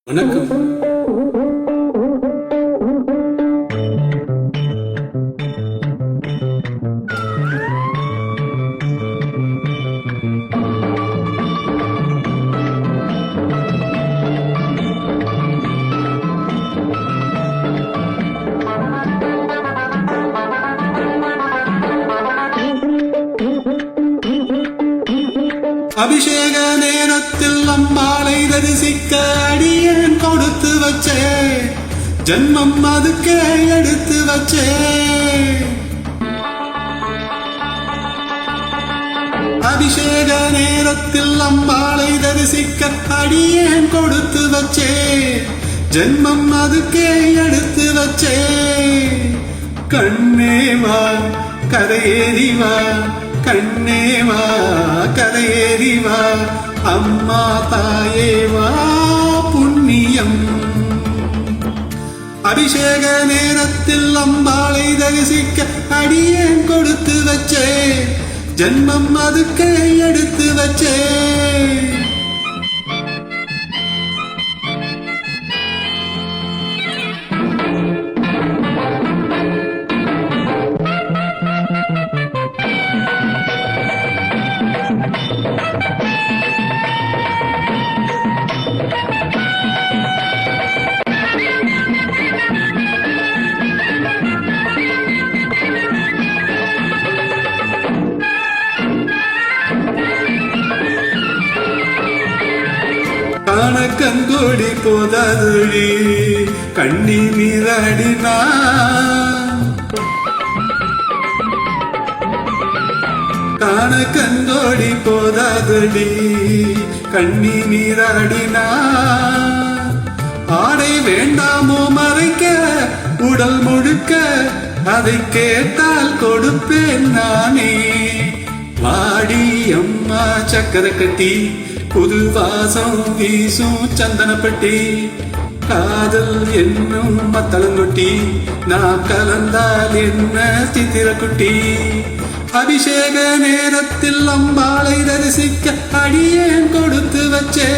வணக்கம். அபிஷேக நேரத்தில் அம்பாளை தரிசிக்க அடியேன் கொடுத்து வச்சே, ஜன்மம் அதுக்கே எடுத்து வச்சே. அபிஷேக நேரத்தில் அம்பாளை தரிசிக்க அடியேன் கொடுத்து வச்சே, ஜன்மம் அதுக்கே எடுத்து வச்சே. கண்ணேவா கரையேறிவா, கண்ணேவா கரையேறிவா, அம்மா தாயேவா புண்ணியம். அபிஷேக நேரத்தில் அம்பாளை தரிசிக்க அடியேன் கொடுத்து வச்சே, ஜன்மம் அதுக்கே எடுத்து வச்சே. கங்கோடி போதாதொழி கண்ணி நீராடினா, காண கங்கோடி போதாதொழி கண்ணி நீராடினா. ஆடை வேண்டாமோ மறைக்க உடல் முழுக்க, அதை கேட்டால் கொடுப்பேன் நானே. வாடி அம்மா சக்கரை கட்டி, புது வாசம் வீசும் சந்தனப்பட்டி, காதல் என்னும் மத்தளங்கொட்டி, நான் கலந்தால் என்ன சித்திரக்குட்டி. அபிஷேக நேரத்தில் அம்பாளை தரிசிக்க அடியேன் கொடுத்து வச்சே,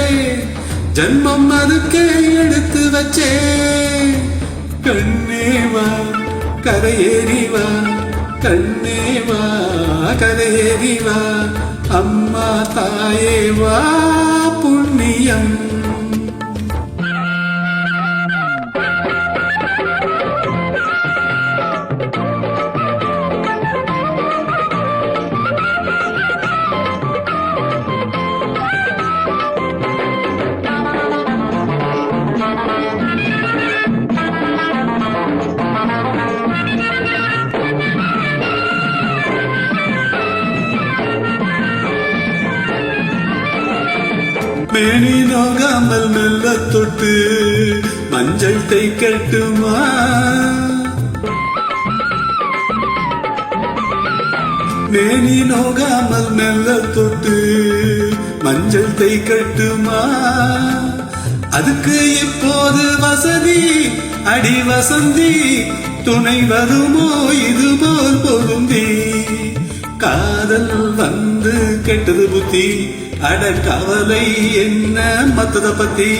ஜன்மம் அதுக்கே எடுத்து வச்சே. கண்ணேவா கரையேறிவா, கண்ணேவா கரையேறிவா, அம்மா தாயேவா புண்ணியம். மேனி நோகாமல் மெல்ல தொட்டு மஞ்சள் தைக்கட்டுமா, மேனி நோகாமல் மெல்ல தொட்டு மஞ்சள் தைக்கட்டுமா. அதுக்கு இப்போது வசதி அடி வசந்தி, துணை வருமோ இதுபோல் பொருந்தி. காதல் வந்து கெட்டது புத்தி, அட கவலை என்ன மத்தத பத்தி.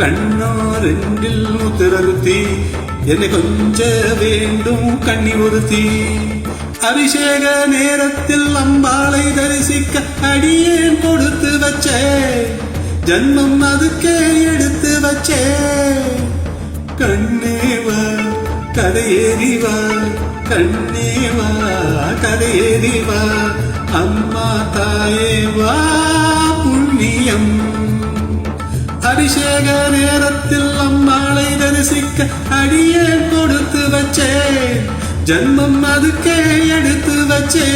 கண்ணோ ரெண்டில் முத்திரகுத்தி, என்னை கொஞ்ச வேண்டும் கண்ணி ஒருத்தி. அபிஷேக நேரத்தில் அம்பாளை தரிசிக்க அடியேன் கொடுத்து வச்சே, ஜன்மம் அதுக்கே எடுத்து வச்சே. கண்ணேவா கரையேறிவா, கண்ணேவா கரையேறிவா, அம்மா தாயேவா புண்ணியம். அபிஷேக நேரத்தில் அம்பாளை தரிசிக்க அடியேன் கொடுத்து வச்சே, ஜன்மம் அதுக்கே எடுத்து வச்சே.